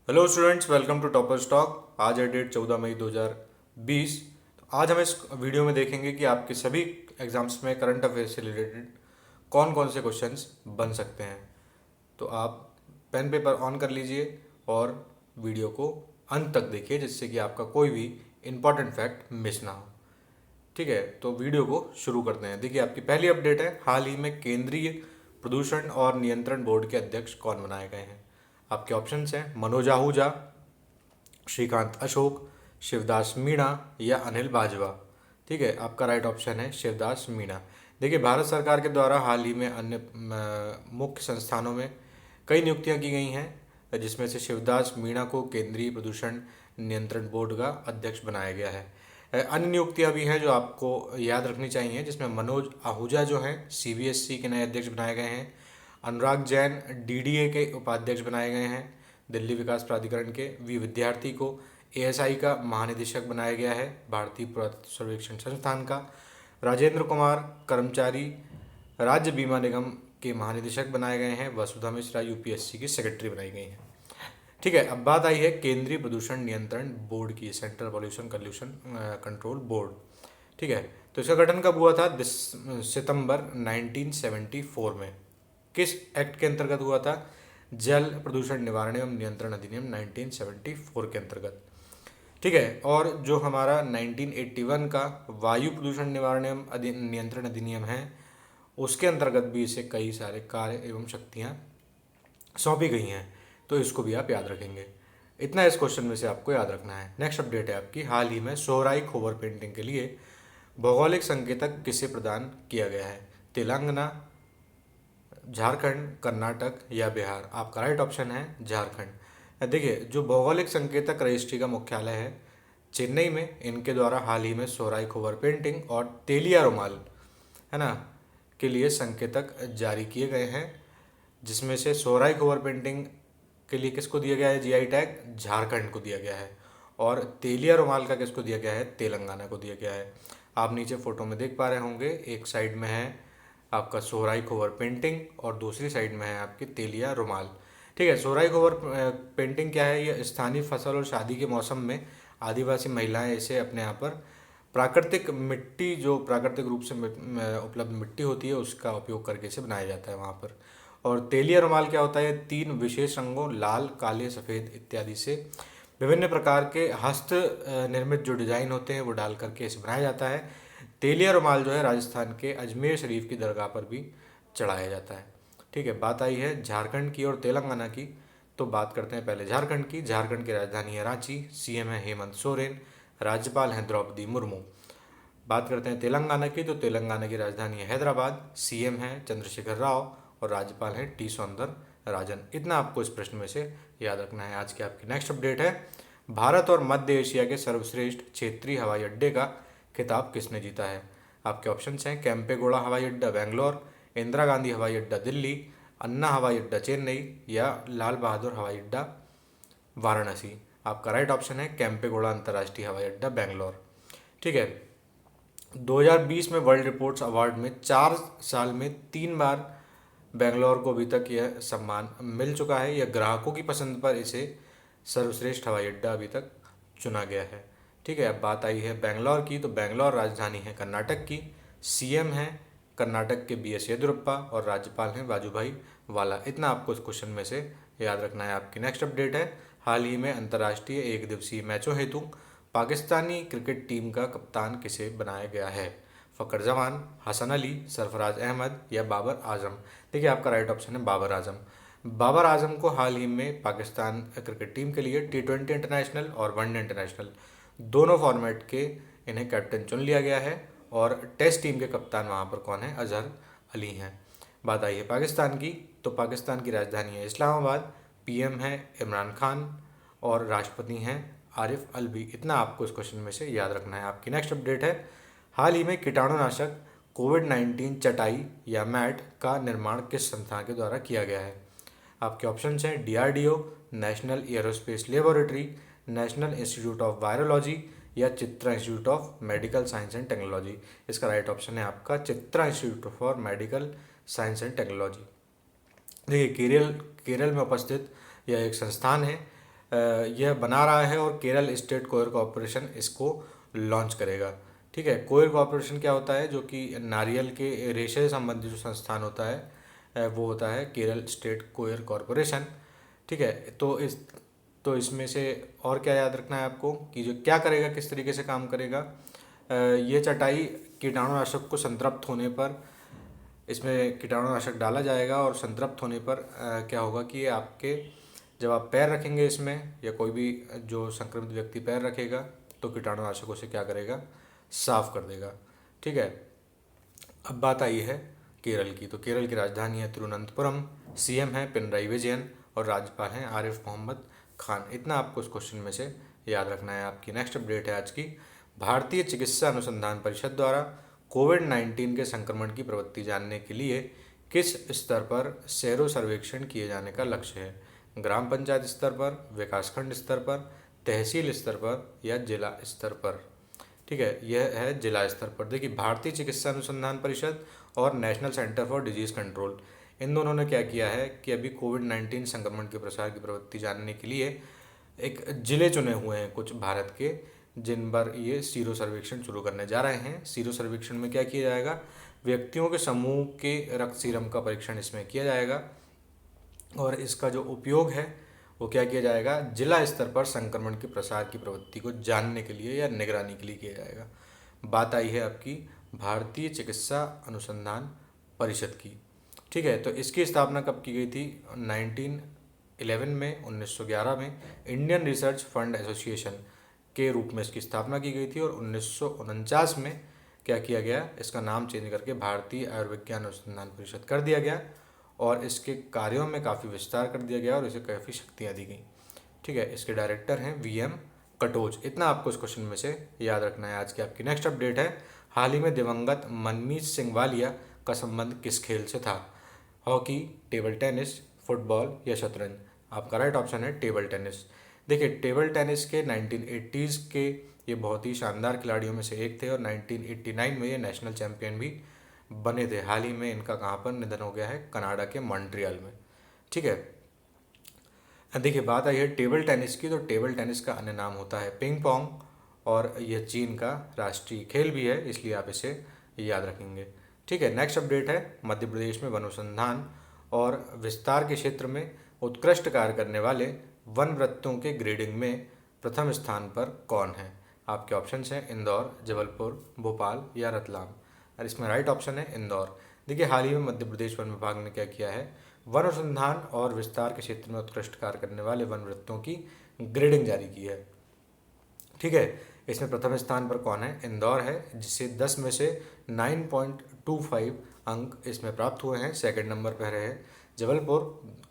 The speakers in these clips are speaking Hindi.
Hello students, welcome to topper stock. आज है डेट 14 मई 2020। तो आज हम इस वीडियो में देखेंगे कि आपके सभी एग्जाम्स में करंट अफेयर से रिलेटेड कौन कौन से क्वेश्चंस बन सकते हैं। तो आप पेन पेपर ऑन कर लीजिए और वीडियो को अंत तक देखिए, जिससे कि आपका कोई भी इम्पॉर्टेंट फैक्ट मिस ना हो। ठीक है, तो वीडियो को शुरू करते हैं। देखिए, आपकी पहली अपडेट है, हाल ही में केंद्रीय प्रदूषण और नियंत्रण बोर्ड के अध्यक्ष कौन बनाए गए हैं। आपके ऑप्शंस हैं मनोज आहूजा, श्रीकांत अशोक, शिवदास मीणा या अनिल बाजवा। ठीक है, आपका राइट ऑप्शन है शिवदास मीणा। देखिए, भारत सरकार के द्वारा हाल ही में अन्य मुख्य संस्थानों में कई नियुक्तियां की गई हैं, जिसमें से शिवदास मीणा को केंद्रीय प्रदूषण नियंत्रण बोर्ड का अध्यक्ष बनाया गया है। अन्य नियुक्तियां भी हैं जो आपको याद रखनी चाहिए, जिसमें मनोज आहूजा जो हैं सीबीएसई के नए अध्यक्ष बनाए गए हैं। अनुराग जैन डीडीए के उपाध्यक्ष बनाए गए हैं। दिल्ली विकास प्राधिकरण के वी विद्यार्थी को एएसआई का महानिदेशक बनाया गया है, भारतीय पुरातत्व सर्वेक्षण संस्थान का। राजेंद्र कुमार कर्मचारी राज्य बीमा निगम के महानिदेशक बनाए गए हैं। वसुधा मिश्रा यूपीएससी की सेक्रेटरी बनाई गई हैं। ठीक है, अब बात आई है केंद्रीय प्रदूषण नियंत्रण बोर्ड की, सेंट्रल पॉल्यूशन कंट्रोल बोर्ड। ठीक है, तो इसका गठन कब हुआ था? सितंबर 1974 में। किस एक्ट के अंतर्गत हुआ था? जल प्रदूषण निवारण एवं नियंत्रण अधिनियम 1974 के अंतर्गत। ठीक है, और जो हमारा 1981 का वायु प्रदूषण निवारण एवं नियंत्रण अधिनियम है, उसके अंतर्गत भी इसे कई सारे कार्य एवं शक्तियाँ सौंपी गई हैं। तो इसको भी आप याद रखेंगे। इतना इस क्वेश्चन में से आपको याद रखना है। नेक्स्ट अपडेट है आपकी, हाल ही में सोहराई खोबर पेंटिंग के लिए भौगोलिक संकेतक किसे प्रदान किया गया है? तेलंगाना, झारखंड, कर्नाटक या बिहार? आपका राइट ऑप्शन है झारखंड। देखिए, जो भौगोलिक संकेतक रजिस्ट्री का मुख्यालय है चेन्नई में, इनके द्वारा हाल ही में सोहराई खोबर पेंटिंग और तेलिया रुमाल है ना के लिए संकेतक जारी किए गए हैं, जिसमें से सोहराई खोबर पेंटिंग के लिए किसको दिया गया है जीआई टैग? झारखंड को दिया गया है। और तेलिया रुमाल का किसको दिया गया है? तेलंगाना को दिया गया है। आप नीचे फोटो में देख पा रहे होंगे, एक साइड में है आपका सोहराई खोबर पेंटिंग और दूसरी साइड में है आपकी तेलिया रुमाल। ठीक है, सोहराई खोबर पेंटिंग क्या है? ये स्थानीय फसल और शादी के मौसम में आदिवासी महिलाएं इसे अपने यहाँ पर प्राकृतिक मिट्टी, जो प्राकृतिक रूप से उपलब्ध मिट्टी होती है, उसका उपयोग करके इसे बनाया जाता है वहाँ पर। और तेलिया रुमाल क्या होता है? 3 विशेष रंगों लाल, काले, सफ़ेद इत्यादि से विभिन्न प्रकार के हस्त निर्मित जो डिज़ाइन होते हैं वो डाल करके इसे बनाया जाता है। तेलिया रुमाल जो है राजस्थान के अजमेर शरीफ की दरगाह पर भी चढ़ाया जाता है। ठीक है, बात आई है झारखंड की और तेलंगाना की, तो बात करते हैं पहले झारखंड की। झारखंड की राजधानी है रांची, सीएम है हेमंत सोरेन, राज्यपाल हैं द्रौपदी मुर्मू। बात करते हैं तेलंगाना की, तो तेलंगाना की राजधानी है हैदराबाद, सीएम हैं चंद्रशेखर राव और राज्यपाल हैं टी सौंदर राजन। इतना आपको इस प्रश्न में से याद रखना है। आज की आपकी नेक्स्ट अपडेट है, भारत और मध्य एशिया के सर्वश्रेष्ठ क्षेत्रीय हवाई अड्डे का खिताब किसने जीता है? आपके ऑप्शंस हैं केम्पेगौड़ा हवाई अड्डा बेंगलोर, इंदिरा गांधी हवाई अड्डा दिल्ली, अन्ना हवाई अड्डा चेन्नई या लाल बहादुर हवाई अड्डा वाराणसी। आपका राइट ऑप्शन है केम्पेगौड़ा अंतर्राष्ट्रीय हवाई अड्डा बेंगलोर। ठीक है, 2020 में वर्ल्ड रिपोर्ट्स अवार्ड में 4 साल में 3 बार बेंगलोर को अभी तक यह सम्मान मिल चुका है। यह ग्राहकों की पसंद पर इसे सर्वश्रेष्ठ हवाई अड्डा अभी तक चुना गया है। ठीक है, अब बात आई है बेंगलोर की, तो बेंगलोर राजधानी है कर्नाटक की, सीएम है कर्नाटक के बीएस येदियुरप्पा और राज्यपाल हैं वाजूभाई वाला। इतना आपको इस क्वेश्चन में से याद रखना है। आपकी नेक्स्ट अपडेट है, हाल ही में अंतर्राष्ट्रीय एक दिवसीय मैचों हेतु पाकिस्तानी क्रिकेट टीम का कप्तान किसे बनाया गया है? फ़खर जमान, हसन अली, सरफराज अहमद या बाबर आजम? देखिए, आपका राइट ऑप्शन है बाबर आजम। बाबर आजम को हाल ही में पाकिस्तान क्रिकेट टीम के लिए T20 इंटरनेशनल और वनडे इंटरनेशनल दोनों फॉर्मेट के इन्हें कैप्टन चुन लिया गया है। और टेस्ट टीम के कप्तान वहाँ पर कौन है? अजहर अली हैं। बात आई है पाकिस्तान की, तो पाकिस्तान की राजधानी है इस्लामाबाद, पीएम है इमरान खान और राष्ट्रपति हैं आरिफ अलवी। इतना आपको इस क्वेश्चन में से याद रखना है। आपकी नेक्स्ट अपडेट है, हाल ही में कीटाणुनाशक कोविड-19 चटाई या मैट का निर्माण किस संस्थान के द्वारा किया गया है? आपके ऑप्शंस हैं DRDO, national aerospace laboratory, national institute of virology या Chitra institute of medical science and technology. इसका राइट ऑप्शन है आपका Chitra institute for medical science and technology. देखिए, केरल केरल में उपस्थित यह एक संस्थान है यह बना रहा है और केरल स्टेट कोयर कॉरपोरेशन इसको लॉन्च करेगा। ठीक है, कोयर कॉरपोरेशन क्या होता है, जो कि नारियल के रेशे से संबंधित जो संस्थान होता है वो होता है केरल स्टेट कोयर कॉरपोरेशन। ठीक है, तो इसमें से और क्या याद रखना है आपको कि जो क्या करेगा, किस तरीके से काम करेगा। ये चटाई कीटाणुनाशक को संतृप्त होने पर इसमें कीटाणुनाशक डाला जाएगा और संतृप्त होने पर क्या होगा कि ये आपके जब आप पैर रखेंगे इसमें, या कोई भी जो संक्रमित व्यक्ति पैर रखेगा, तो कीटाणुनाशकों से क्या करेगा, साफ कर देगा। ठीक है, अब बात आई है केरल की। तो केरल की राजधानी है तिरुवनंतपुरम, सीएम है पिनराई विजयन और राज्यपाल हैं आरिफ मोहम्मद खान। इतना आपको इस क्वेश्चन में से याद रखना है। आपकी नेक्स्ट अपडेट है आज की। भारतीय चिकित्सा अनुसंधान परिषद द्वारा कोविड-19 के संक्रमण की प्रवृत्ति जानने के लिए किस स्तर पर सेरो सर्वेक्षण किए जाने का लक्ष्य है? ग्राम पंचायत स्तर पर, विकासखंड स्तर पर, तहसील स्तर पर या जिला स्तर पर? ठीक है, यह है जिला स्तर पर। देखिए, भारतीय चिकित्सा अनुसंधान परिषद और national centre for disease control, इन दोनों ने क्या किया है कि अभी कोविड-19 संक्रमण के प्रसार की प्रवृत्ति जानने के लिए एक जिले चुने हुए हैं कुछ भारत के, जिन पर ये सीरो सर्वेक्षण शुरू करने जा रहे हैं। सीरो सर्वेक्षण में क्या किया जाएगा, व्यक्तियों के समूह के रक्त सीरम का परीक्षण इसमें किया जाएगा और इसका जो उपयोग है वो क्या किया जाएगा, जिला स्तर पर संक्रमण के प्रसार की प्रवृत्ति को जानने के लिए या निगरानी के लिए किया जाएगा। बात आई है आपकी भारतीय चिकित्सा अनुसंधान परिषद की। ठीक है, तो इसकी स्थापना कब की गई थी? 1911 में, 1911 में इंडियन रिसर्च फंड एसोसिएशन के रूप में इसकी स्थापना की गई थी और 1949 में क्या किया गया, इसका नाम चेंज करके भारतीय आयुर्विज्ञान अनुसंधान परिषद कर दिया गया और इसके कार्यों में काफ़ी विस्तार कर दिया गया और इसे काफ़ी शक्तियाँ दी गई। ठीक है, इसके डायरेक्टर हैं वीएम कटोच। इतना आपको इस क्वेश्चन में से याद रखना है। आज की आपकी नेक्स्ट अपडेट है। हाल ही में दिवंगत मनमीत सिंह वालिया का संबंध किस खेल से था? हॉकी, टेबल टेनिस, फुटबॉल या शतरंज? आपका राइट ऑप्शन है टेबल टेनिस। देखिए, टेबल टेनिस के 1980s के ये बहुत ही शानदार खिलाड़ियों में से एक थे और 1989 में ये नेशनल चैंपियन भी बने थे। हाल ही में इनका कहाँ पर निधन हो गया है? कनाडा के मॉन्ट्रियल में। ठीक है, देखिए बात आई है टेबल टेनिस की। तो टेबल टेनिस का अन्य नाम होता है पिंग पोंग और यह चीन का राष्ट्रीय खेल भी है, इसलिए आप इसे याद रखेंगे। ठीक है, नेक्स्ट अपडेट है। मध्य प्रदेश में वन अनुसंधान और विस्तार के क्षेत्र में उत्कृष्ट कार्य करने वाले वन वृत्तों के ग्रेडिंग में प्रथम स्थान पर कौन है? आपके ऑप्शंस हैं इंदौर, जबलपुर, भोपाल या रतलाम। और इसमें राइट ऑप्शन है इंदौर। देखिए, हाल ही में मध्य प्रदेश वन विभाग ने क्या किया है, वन अनुसंधान और विस्तार के क्षेत्र में उत्कृष्ट कार्य करने वाले वन वृत्तों की ग्रेडिंग जारी की है। ठीक है, इसमें प्रथम स्थान पर कौन है? इंदौर है, जिसे 10 में से 9.25 अंक इसमें प्राप्त हुए हैं। सेकंड नंबर पर है जबलपुर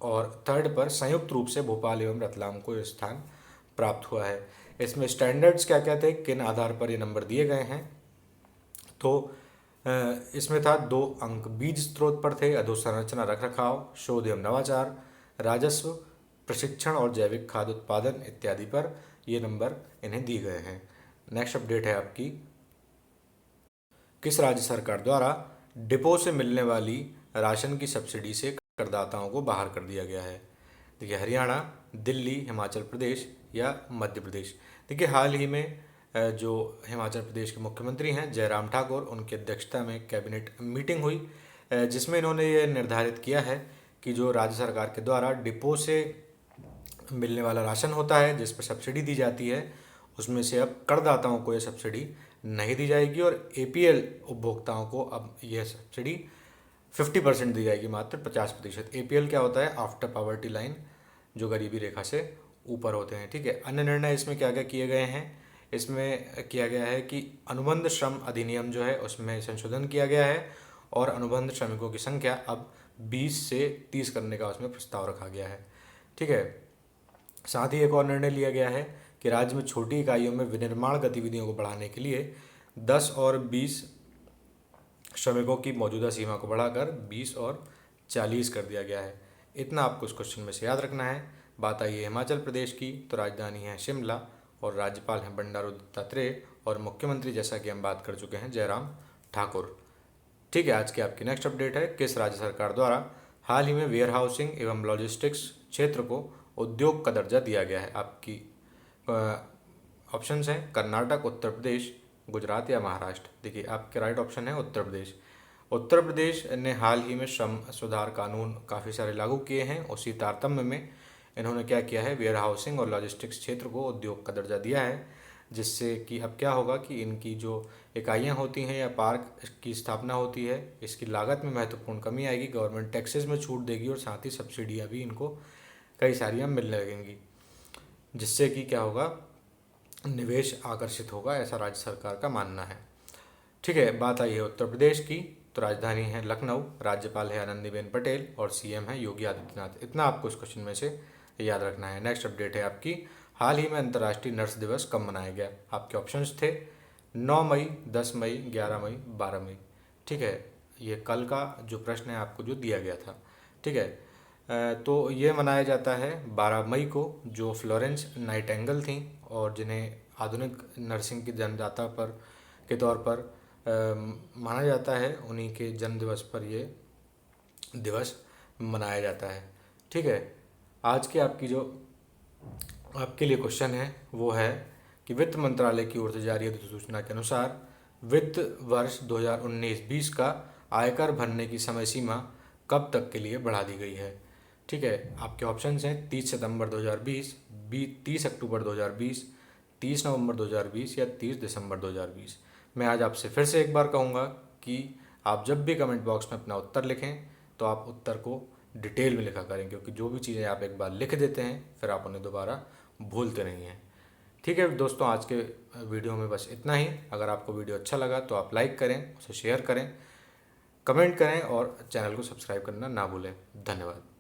और थर्ड पर संयुक्त रूप से भोपाल एवं रतलाम को स्थान प्राप्त हुआ है। इसमें स्टैंडर्ड्स क्या क्या थे, किन आधार पर ये नंबर दिए गए हैं? तो इसमें था 2 अंक बीज स्रोत पर थे, अधोसंरचना रख रखाव, शोध एवं नवाचार, राजस्व, प्रशिक्षण और जैविक खाद्य उत्पादन इत्यादि पर ये नंबर इन्हें दिए गए हैं। नेक्स्ट अपडेट है आपकी। किस राज्य सरकार द्वारा डिपो से मिलने वाली राशन की सब्सिडी से करदाताओं को बाहर कर दिया गया है? देखिए, हरियाणा, दिल्ली, हिमाचल प्रदेश या मध्य प्रदेश। देखिए, हाल ही में जो हिमाचल प्रदेश के मुख्यमंत्री हैं जयराम ठाकुर, उनकी अध्यक्षता में कैबिनेट मीटिंग हुई जिसमें इन्होंने ये निर्धारित किया है कि जो राज्य सरकार के द्वारा डिपो से मिलने वाला राशन होता है जिस पर सब्सिडी दी जाती है, उसमें से अब करदाताओं को ये सब्सिडी नहीं दी जाएगी और एपीएल उपभोक्ताओं को अब यह सब्सिडी 50% दी जाएगी, मात्र 50%। एपीएल क्या होता है? आफ्टर पॉवर्टी लाइन, जो गरीबी रेखा से ऊपर होते हैं। ठीक है, अन्य निर्णय इसमें क्या क्या किए गए हैं? इसमें किया गया है कि अनुबंध श्रम अधिनियम जो है उसमें संशोधन किया गया है और अनुबंध श्रमिकों की संख्या अब 20 से 30 करने का उसमें प्रस्ताव रखा गया है। ठीक है, साथ ही एक और निर्णय लिया गया है कि राज्य में छोटी इकाइयों में विनिर्माण गतिविधियों को बढ़ाने के लिए 10 और 20 श्रमिकों की मौजूदा सीमा को बढ़ाकर 20 और 40 कर दिया गया है। इतना आपको इस क्वेश्चन में से याद रखना है। बात आई है हिमाचल प्रदेश की, तो राजधानी है शिमला और राज्यपाल हैं बंडारू दत्तात्रेय और मुख्यमंत्री जैसा कि हम बात कर चुके हैं जयराम ठाकुर। ठीक है, आज की आपकी नेक्स्ट अपडेट है। किस राज्य सरकार द्वारा हाल ही में वेयर हाउसिंग एवं लॉजिस्टिक्स क्षेत्र को उद्योग का दर्जा दिया गया है? आपकी ऑप्शंस हैं कर्नाटक, उत्तर प्रदेश, गुजरात या महाराष्ट्र। देखिए आपके राइट ऑप्शन है उत्तर प्रदेश। उत्तर प्रदेश ने हाल ही में श्रम सुधार कानून काफ़ी सारे लागू किए हैं। उसी तारतम्य में इन्होंने क्या किया है, वेयर हाउसिंग और लॉजिस्टिक्स क्षेत्र को उद्योग का दर्जा दिया है, जिससे कि अब क्या होगा कि इनकी जो इकाइयाँ होती हैं या पार्क की स्थापना होती है, इसकी लागत में महत्वपूर्ण कमी आएगी, गवर्नमेंट टैक्सेस में छूट देगी और साथ ही सब्सिडियाँ भी इनको कई सारियाँ मिलने लगेंगी, जिससे कि क्या होगा, निवेश आकर्षित होगा, ऐसा राज्य सरकार का मानना है। ठीक है, बात आई है उत्तर प्रदेश की, तो राजधानी है लखनऊ, राज्यपाल है आनंदीबेन पटेल और सीएम है योगी आदित्यनाथ। इतना आपको इस क्वेश्चन में से याद रखना है। नेक्स्ट अपडेट है आपकी, हाल ही में अंतर्राष्ट्रीय नर्स दिवस कब मनाया गया? आपके ऑप्शंस थे 9 मई, 10 मई, 11 मई, 12 मई। ठीक है, ये कल का जो प्रश्न है आपको जो दिया गया था। ठीक है, तो ये मनाया जाता है 12 मई को, जो फ्लोरेंस नाइटिंगेल थी और जिन्हें आधुनिक नर्सिंग की जन्मदाता पर के तौर पर माना जाता है, उन्हीं के जन्म दिवस पर ये दिवस मनाया जाता है। ठीक है, आज के आपके लिए क्वेश्चन है वो है कि वित्त मंत्रालय की ओर से जारी अधिसूचना के अनुसार वित्त वर्ष 2019-20 का आयकर भरने की समय सीमा कब तक के लिए बढ़ा दी गई है? ठीक है, आपके ऑप्शंस हैं 30 सितंबर 2020, 30 अक्टूबर 2020, 30 नवंबर 2020 या 30 दिसंबर 2020। मैं आज आपसे फिर से एक बार कहूँगा कि आप जब भी कमेंट बॉक्स में अपना उत्तर लिखें तो आप उत्तर को डिटेल में लिखा करें, क्योंकि जो भी चीज़ें आप एक बार लिख देते हैं फिर आप उन्हें दोबारा भूलते नहीं हैं। ठीक है दोस्तों, आज के वीडियो में बस इतना ही। अगर आपको वीडियो अच्छा लगा तो आप लाइक करें, उसे शेयर करें, कमेंट करें और चैनल को सब्सक्राइब करना ना भूलें। धन्यवाद।